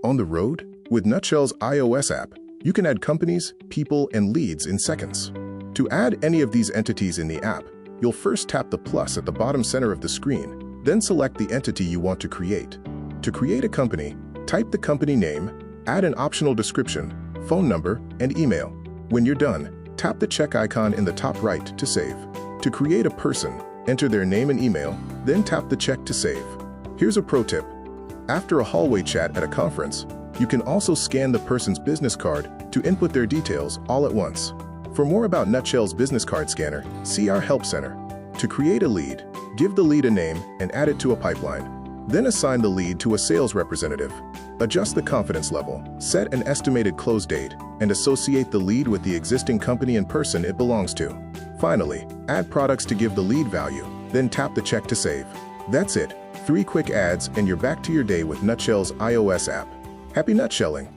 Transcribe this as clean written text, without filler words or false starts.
On the road, with Nutshell's iOS app, you can add companies, people, and leads in seconds. To add any of these entities in the app, you'll first tap the plus at the bottom center of the screen, then select the entity you want to create. To create a company, type the company name, add an optional description, phone number, and email. When you're done, tap the check icon in the top right to save. To create a person, enter their name and email, then tap the check to save. Here's a pro tip. After a hallway chat at a conference, you can also scan the person's business card to input their details all at once. For more about Nutshell's business card scanner, see our Help Center. To create a lead, give the lead a name and add it to a pipeline. Then assign the lead to a sales representative. Adjust the confidence level, set an estimated close date, and associate the lead with the existing company and person it belongs to. Finally, add products to give the lead value, then tap the check to save. That's it. 3 quick ads and you're back to your day with Nutshell's iOS app. Happy nutshelling!